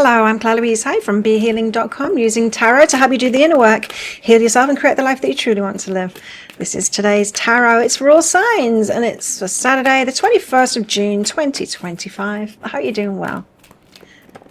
Hello, I'm Claire Louise Hay from BeHealing.com, using tarot to help you do the inner work, heal yourself and create the life that you truly want to live. This is today's tarot. It's for all signs and it's for Saturday, the 21st of June, 2025. I hope you're doing well.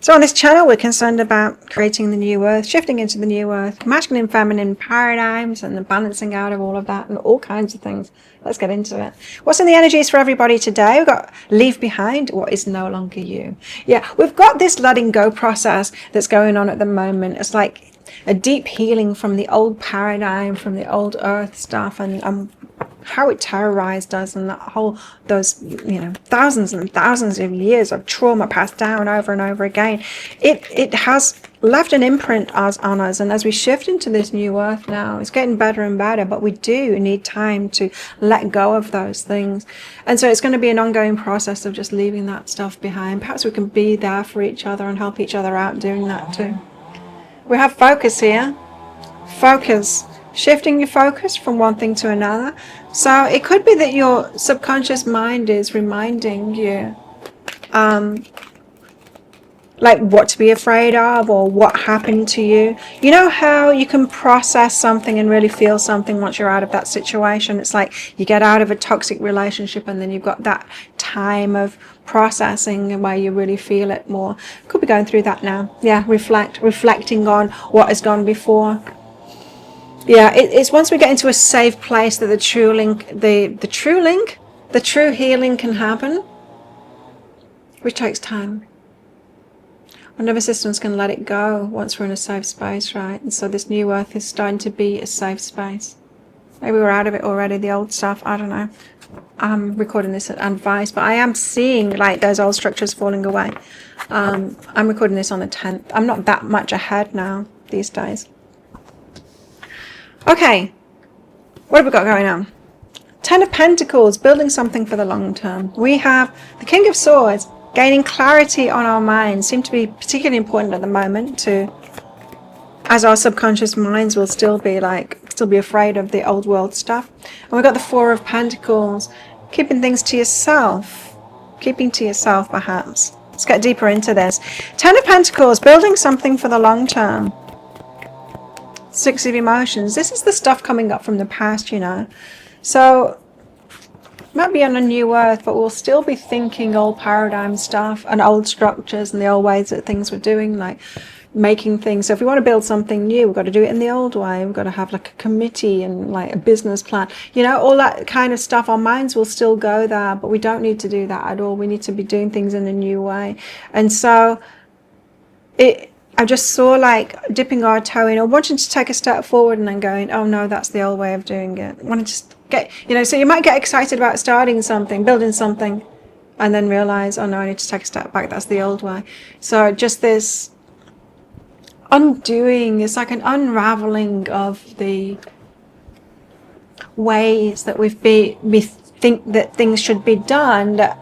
So on this channel, we're concerned about creating the new earth, shifting into the new earth, masculine and feminine paradigms, and the balancing out of all of that and all kinds of things. Let's get into it. What's in the energies for everybody today? We've got leave behind what is no longer you. Yeah, we've got this letting go process that's going on at the moment. It's like a deep healing from the old paradigm, from the old earth stuff, and how it terrorized us, and that whole, those, thousands and thousands of years of trauma passed down over and over again. It has left an imprint on us, and as we shift into this new earth now, it's getting better and better, but we do need time to let go of those things. And so it's going to be an ongoing process of just leaving that stuff behind. Perhaps we can be there for each other and help each other out doing that too. We have focus here. Focus. Shifting your focus from one thing to another. So it could be that your subconscious mind is reminding you like what to be afraid of or what happened to you. You know how you can process something and really feel something once you're out of that situation? It's like you get out of a toxic relationship and then you've got that time of processing where you really feel it more. Could be going through that now. Yeah, reflecting on what has gone before. Yeah, it's once we get into a safe place that the true healing can happen, which takes time. Our nervous systems can let it go once we're in a safe space, right? And so this new earth is starting to be a safe space. Maybe we're out of it already, the old stuff, I don't know. I'm recording this at advice, but I am seeing like those old structures falling away. I'm recording this on the 10th. I'm not that much ahead now these days. Okay, what have we got going on? 10 of Pentacles, building something for the long term. We have the King of Swords, gaining clarity on our minds. Seem to be particularly important at the moment, as our subconscious minds will still be afraid of the old world stuff. And we've got the Four of Pentacles, keeping things to yourself. Keeping to yourself, perhaps. Let's get deeper into this. 10 of Pentacles, building something for the long term. Six of Emotions. This is the stuff coming up from the past, So, might be on a new earth, but we'll still be thinking old paradigm stuff and old structures and the old ways that things were doing, like making things. So if we want to build something new, we've got to do it in the old way. We've got to have like a committee and like a business plan. All that kind of stuff. Our minds will still go there, but we don't need to do that at all. We need to be doing things in a new way. And so, I just saw like dipping our toe in or wanting to take a step forward and then going, oh no, that's the old way of doing it. I want to just get, so you might get excited about starting something, building something, and then realize, oh no, I need to take a step back. That's the old way. So just this undoing, it's like an unraveling of the ways that we think that things should be done that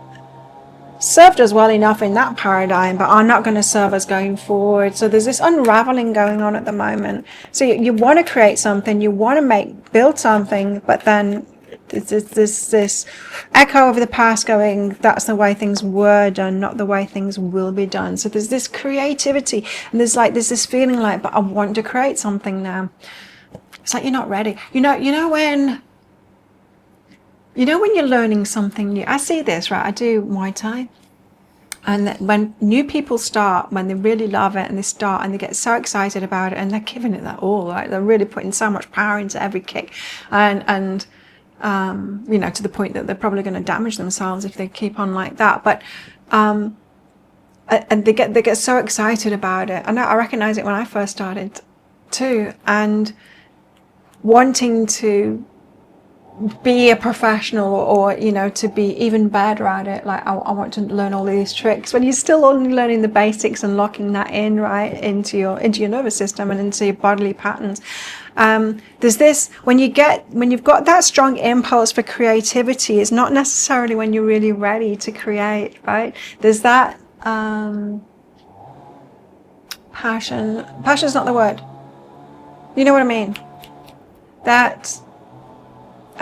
served us well enough in that paradigm, but are not going to serve us going forward. So there's this unraveling going on at the moment. So you want to create something, you want to build something, but then there's this echo of the past going, that's the way things were done, not the way things will be done. So there's this creativity, and there's this feeling like, but I want to create something now. It's like you're not ready. When you're learning something new, I see this, right? I do Muay Thai. And when new people start, when they really love it and they start and they get so excited about it and they're giving it their all, right? They're really putting so much power into every kick. And to the point that they're probably going to damage themselves if they keep on like that. But, and they get so excited about it. And I recognize it when I first started too. And wanting to be a professional or to be even better at it, like I want to learn all these tricks when you're still only learning the basics and locking that in right into your nervous system and into your bodily patterns. There's this, when you've got that strong impulse for creativity, it's not necessarily when you're really ready to create, right? There's that passion's not the word, you know what I mean, that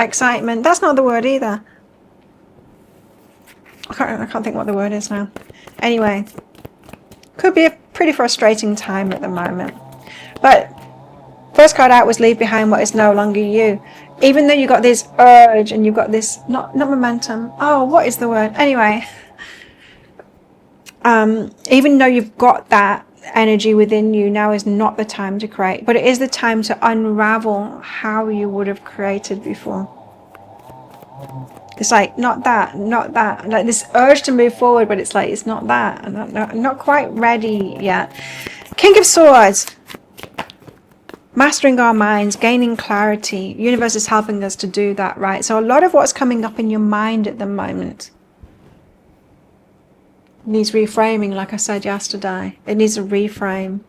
excitement, that's not the word either. I can't think what the word is now. Anyway, could be a pretty frustrating time at the moment. But first card out was leave behind what is no longer you. Even though you got this urge and you've got this, not momentum. Oh, what is the word? Anyway, even though you've got that energy within you, now is not the time to create, but it is the time to unravel how you would have created before. It's like, not that, like this urge to move forward, but it's like, it's not that. I'm not quite ready yet. King of Swords. Mastering our minds, gaining clarity. Universe is helping us to do that, right? So a lot of what's coming up in your mind at the moment needs reframing, like I said yesterday. It needs a reframe.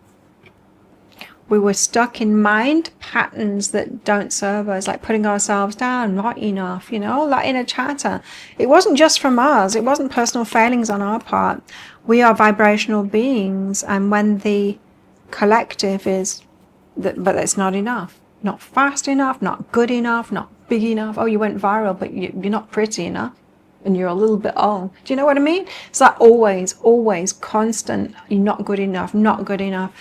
We were stuck in mind patterns that don't serve us, like putting ourselves down, not enough, you know, all that inner chatter. It wasn't just from us. It wasn't personal failings on our part. We are vibrational beings, and when the collective is but it's not enough, not fast enough, not good enough, not big enough. Oh, you went viral, but you're not pretty enough, and you're a little bit old. Do you know what I mean? It's like always constant. You're not good enough, not good enough.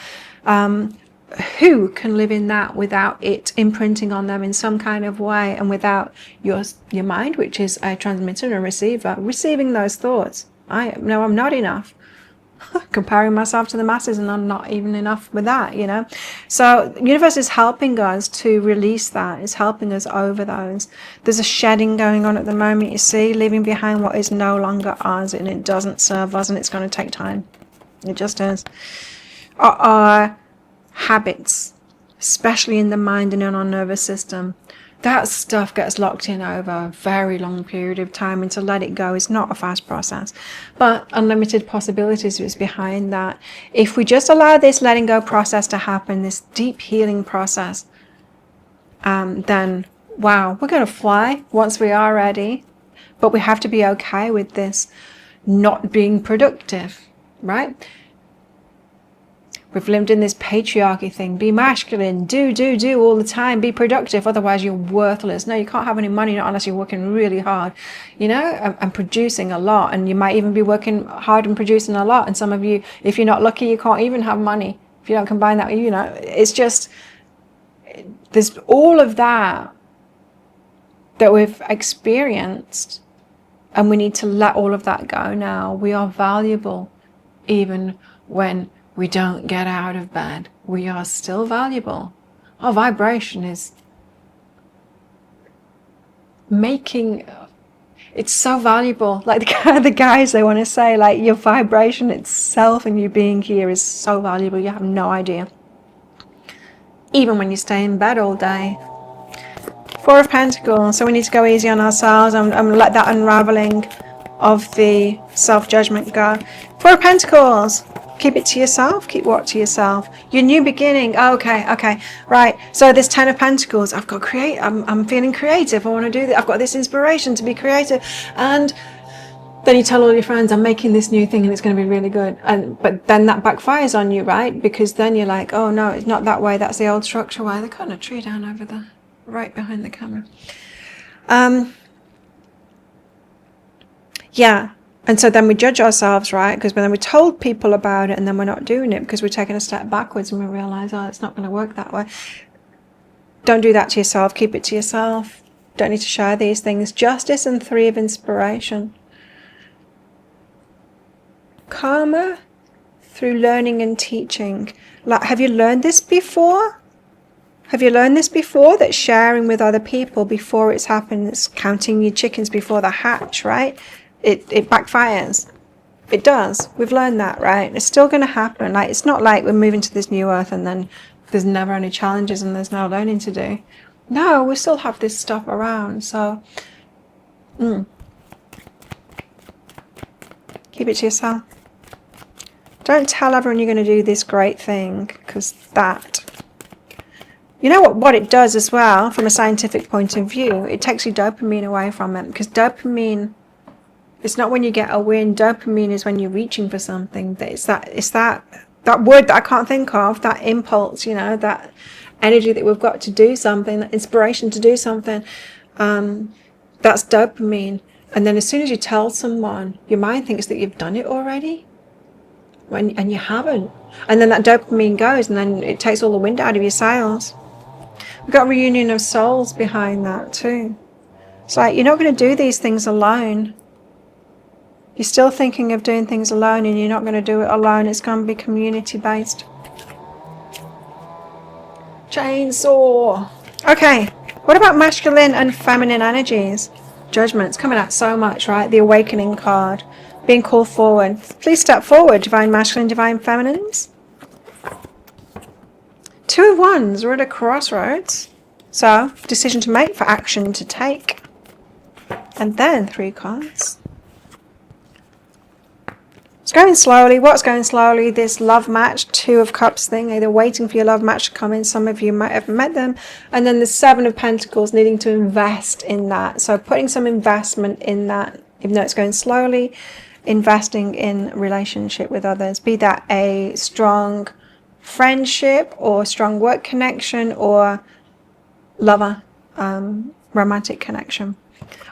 Who can live in that without it imprinting on them in some kind of way, and without your mind, which is a transmitter and a receiver, receiving those thoughts? I'm not enough. Comparing myself to the masses, and I'm not even enough with that, you know. So the universe is helping us to release that. It's helping us over those. There's a shedding going on at the moment, you see, leaving behind what is no longer ours, and it doesn't serve us, and it's going to take time. It just is. Our habits, especially in the mind and in our nervous system, that stuff gets locked in over a very long period of time, and to let it go is not a fast process, but unlimited possibilities is behind that. If we just allow this letting go process to happen, this deep healing process, then wow, we're going to fly once we are ready. But we have to be okay with this not being productive, right? We've lived in this patriarchy thing. Be masculine, do all the time, be productive, otherwise you're worthless. No, you can't have any money, not unless you're working really hard, you know, and producing a lot. And you might even be working hard and producing a lot. And some of you, if you're not lucky, you can't even have money if you don't combine that, you know. It's just, there's all of that we've experienced, and we need to let all of that go now. We are valuable even when we don't get out of bed. We are still valuable. Our vibration is it's so valuable. Like the guys, they want to say, like, your vibration itself and you being here is so valuable. You have no idea. Even when you stay in bed all day. Four of Pentacles. So we need to go easy on ourselves and let that unraveling of the self-judgment go. Four of Pentacles. Keep it to yourself. Keep what to yourself? Your new beginning. Oh, okay, right. So this Ten of Pentacles. I've got I'm feeling creative. I want to do that. I've got this inspiration to be creative. And then you tell all your friends, I'm making this new thing and it's going to be really good. But then that backfires on you, right? Because then you're like, oh no, it's not that way. That's the old structure way. They're cutting a tree down over there, right behind the camera. Yeah. And so then we judge ourselves, right? Because then we told people about it and then we're not doing it because we're taking a step backwards and we realize, oh, it's not going to work that way. Don't do that to yourself. Keep it to yourself. Don't need to share these things. Justice and Three of Inspiration. Karma through learning and teaching. Like, have you learned this before? Have you learned this before? That sharing with other people before it's happened, it's counting your chickens before they hatch, right? It backfires. It does. We've learned that, right? It's still going to happen. Like, it's not like we're moving to this new earth and then there's never any challenges and there's no learning to do. No, we still have this stuff around. So, keep it to yourself. Don't tell everyone you're going to do this great thing, because that, you know what it does as well, from a scientific point of view, it takes your dopamine away from it. Because dopamine, it's not when you get a win. Dopamine is when you're reaching for something. It's that word that I can't think of, that impulse, you know, that energy that we've got to do something, that inspiration to do something. That's dopamine. And then as soon as you tell someone, your mind thinks that you've done it already, and you haven't. And then that dopamine goes, and then it takes all the wind out of your sails. We've got a reunion of souls behind that too. It's like, you're not going to do these things alone. You're still thinking of doing things alone, and you're not going to do it alone. It's going to be community based. Chainsaw. Okay, what about masculine and feminine energies? Judgment's coming out so much, right? The awakening card. Being called forward. Please step forward, divine masculine, divine feminines. Two of Wands. We're at a crossroads. So, decision to make, for action to take. And then 3 cards. It's going slowly. What's going slowly? This love match, 2 of Cups thing. Either waiting for your love match to come in. Some of you might have met them. And then the 7 of Pentacles, needing to invest in that. So putting some investment in that, even though it's going slowly. Investing in relationship with others. Be that a strong friendship or strong work connection or lover, romantic connection.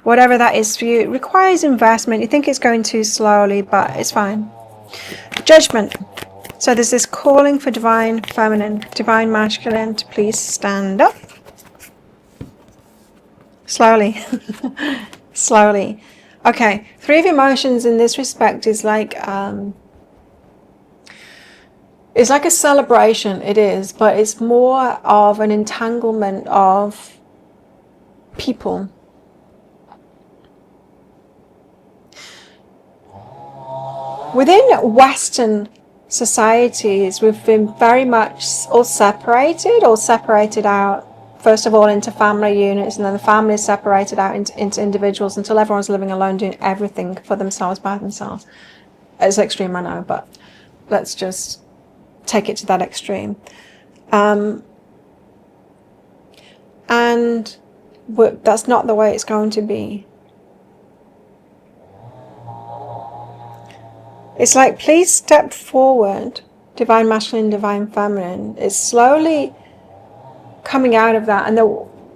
Whatever that is for you, it requires investment. You think it's going too slowly, but it's fine. Judgment. So there's this calling for divine feminine, divine masculine to please stand up. Slowly. Slowly. Okay, 3 of emotions in this respect is like, it's like a celebration, it is, but it's more of an entanglement of people. Within Western societies, we've been very much all separated out, first of all into family units, and then the family is separated out into individuals until everyone's living alone, doing everything for themselves, by themselves. It's extreme, I know, but let's just take it to that extreme. And that's not the way it's going to be. It's like, please step forward, divine masculine, divine feminine. It's slowly coming out of that. And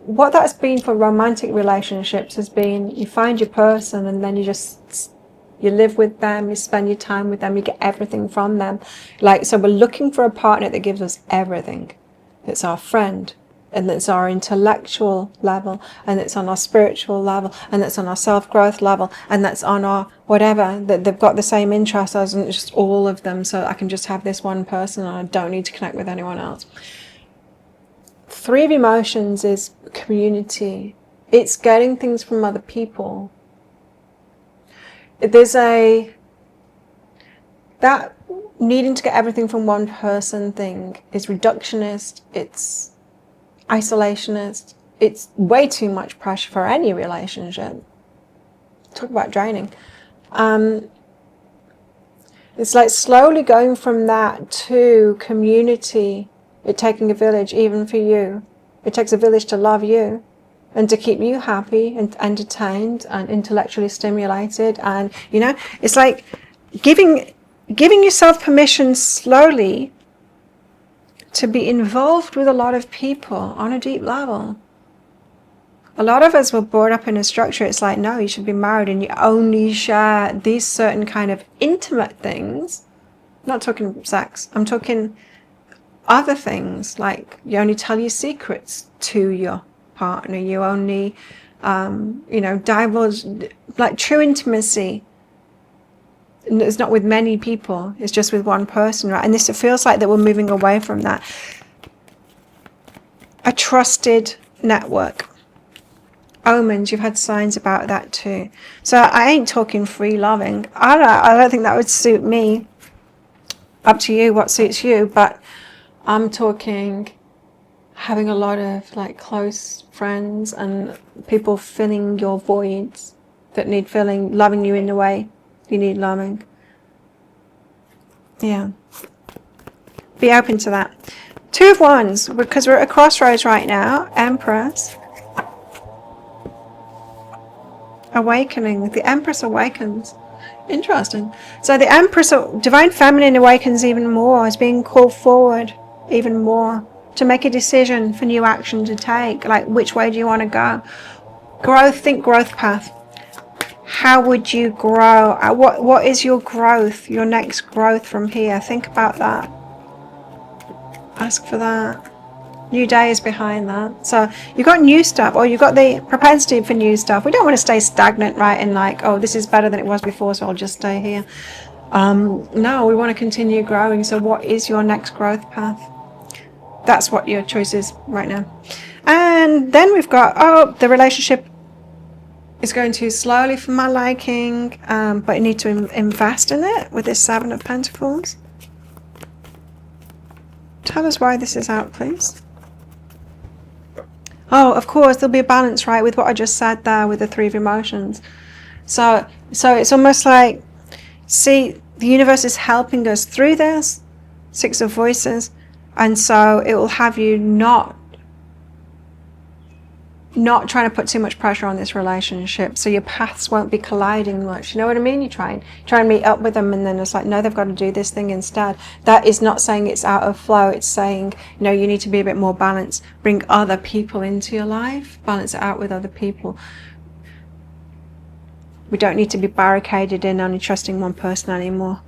what that's been for romantic relationships has been, you find your person and then you live with them, you spend your time with them, you get everything from them. Like, so we're looking for a partner that gives us everything. It's our friend, and it's our intellectual level, and it's on our spiritual level, and it's on our self-growth level, and that's on our whatever, that they've got the same interests as, and it's just all of them, so I can just have this one person and I don't need to connect with anyone else. 3 of emotions is community. It's getting things from other people. There's that needing to get everything from one person thing is reductionist, it's isolationist, it's way too much pressure for any relationship. Talk about draining. It's like slowly going from that to community. It taking a village, even for you. It takes a village to love you and to keep you happy and entertained and intellectually stimulated. And, you know, it's like giving yourself permission slowly to be involved with a lot of people on a deep level. A lot of us were brought up in a structure, it's like, no, you should be married and you only share these certain kind of intimate things. I'm not talking sex, I'm talking other things, like you only tell your secrets to your partner, you only, divulge, like true intimacy. It's not with many people, it's just with one person, right? And it feels like that we're moving away from that. A trusted network. Omens, you've had signs about that too. So I ain't talking free loving. I don't think that would suit me. Up to you what suits you, but I'm talking having a lot of like close friends and people filling your voids that need filling, loving you in the way you need loving. Yeah. Be open to that. 2 of Wands, because we're at a crossroads right now. Empress. Awakening. The Empress awakens. Interesting. So the Empress, divine feminine, awakens even more, is being called forward even more to make a decision for new action to take. Like, which way do you want to go? Growth, think growth path. How would you grow? What is your growth, your next growth from here? Think about that. Ask for that. New day is behind that. So you've got new stuff, or you've got the propensity for new stuff. We don't want to stay stagnant, right? And like, oh, this is better than it was before, so I'll just stay here. No, we want to continue growing. So what is your next growth path? That's what your choice is right now. And then we've got, oh, the relationship is going too slowly for my liking, but you need to invest in it with this Seven of Pentacles. Tell us why this is out, please. Oh, of course, there'll be a balance, right, with what I just said there with the Three of Emotions. So it's almost like, see, the universe is helping us through this, Six of Voices, and so it will have you not trying to put too much pressure on this relationship, so your paths won't be colliding much. You know what I mean? You try and meet up with them, and then it's like, no, they've got to do this thing instead. That is not saying it's out of flow. It's saying, you know, you need to be a bit more balanced. Bring other people into your life. Balance it out with other people. We don't need to be barricaded in only trusting one person anymore.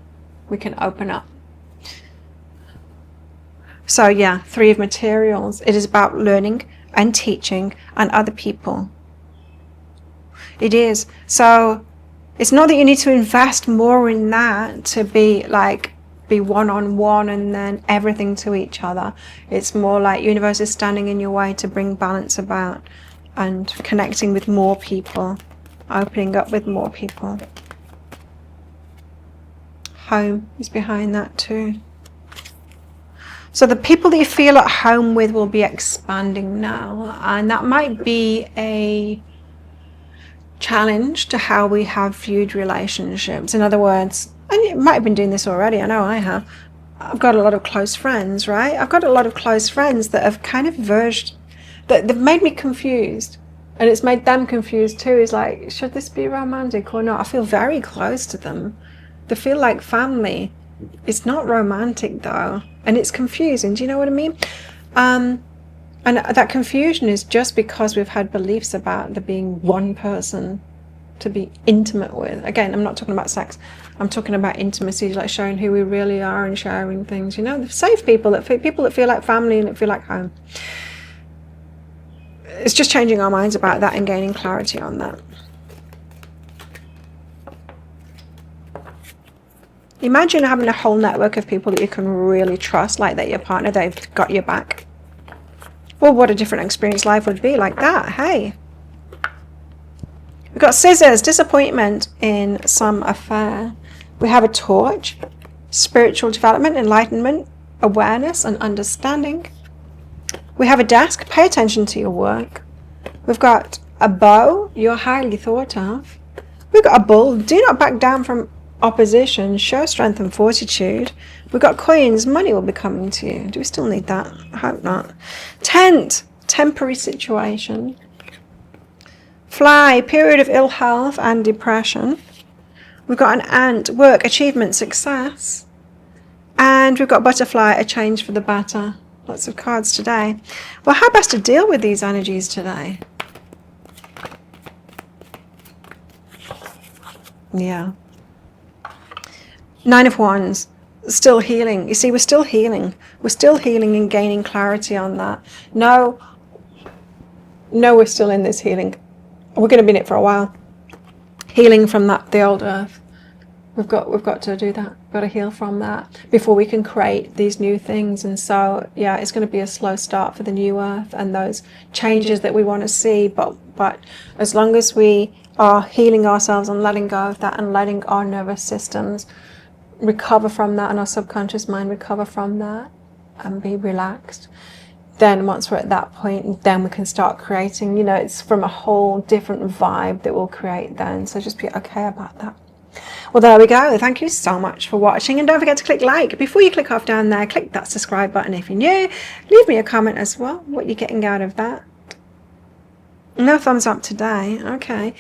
We can open up. So yeah, Three of Materials. It is about learning and teaching and other people. It is. So it's not that you need to invest more in that to be one-on-one and then everything to each other. It's more like universe is standing in your way to bring balance about and connecting with more people, opening up with more people. Home is behind that too. So the people that you feel at home with will be expanding now, and that might be a challenge to how we have viewed relationships. In other words, and you might have been doing this already, I know I have, I've got a lot of close friends, right? I've got a lot of close friends that have kind of verged, that they've made me confused, and it's made them confused too. It's like, should this be romantic or not? I feel very close to them. They feel like family. It's not romantic though, and it's confusing. Do you know what I mean? And that confusion is just because we've had beliefs about there being one person to be intimate with. Again, I'm not talking about sex. I'm talking about intimacy, like showing who we really are and sharing things. You know, the safe people that feel like family and that feel like home. It's just changing our minds about that and gaining clarity on that. Imagine having a whole network of people that you can really trust, like that your partner, they've got your back. Well, what a different experience life would be like that, hey? We've got Scissors, disappointment in some affair. We have a Torch, spiritual development, enlightenment, awareness and understanding. We have a Desk, pay attention to your work. We've got a Bow, you're highly thought of. We've got a Bull, do not back down from opposition, show strength and fortitude. We've got Coins, money will be coming to you. Do we still need that? I hope not. Tent, temporary situation. Fly, period of ill health and depression. We've got an Ant, work, achievement, success. And we've got Butterfly, a change for the better. Lots of cards today. Well, how best to deal with these energies today? Yeah. Nine of Wands, still healing. You see, we're still healing. We're still healing and gaining clarity on that. No, we're still in this healing. We're going to be in it for a while. Healing from the old earth. We've got to do that. We've got to heal from that before we can create these new things. And so, yeah, it's going to be a slow start for the new earth and those changes that we want to see. But as long as we are healing ourselves and letting go of that and letting our nervous systems recover from that and our subconscious mind recover from that and be relaxed, then once we're at that point, then we can start creating, you know, it's from a whole different vibe that we'll create then. So just be okay about that. Well, there we go. Thank you so much for watching, and don't forget to click like. Before you click off down there, click that subscribe button if you're new. Leave me a comment as well, what you're getting out of that. No thumbs up today. Okay,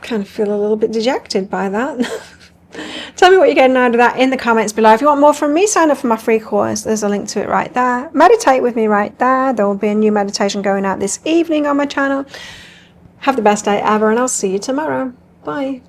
kind of feel a little bit dejected by that. Tell me what you're getting out of that in the comments below. If you want more from me, sign up for my free course. There's a link to it right there. Meditate with me right there. There will be a new meditation going out this evening on my channel. Have the best day ever, and I'll see you tomorrow. Bye.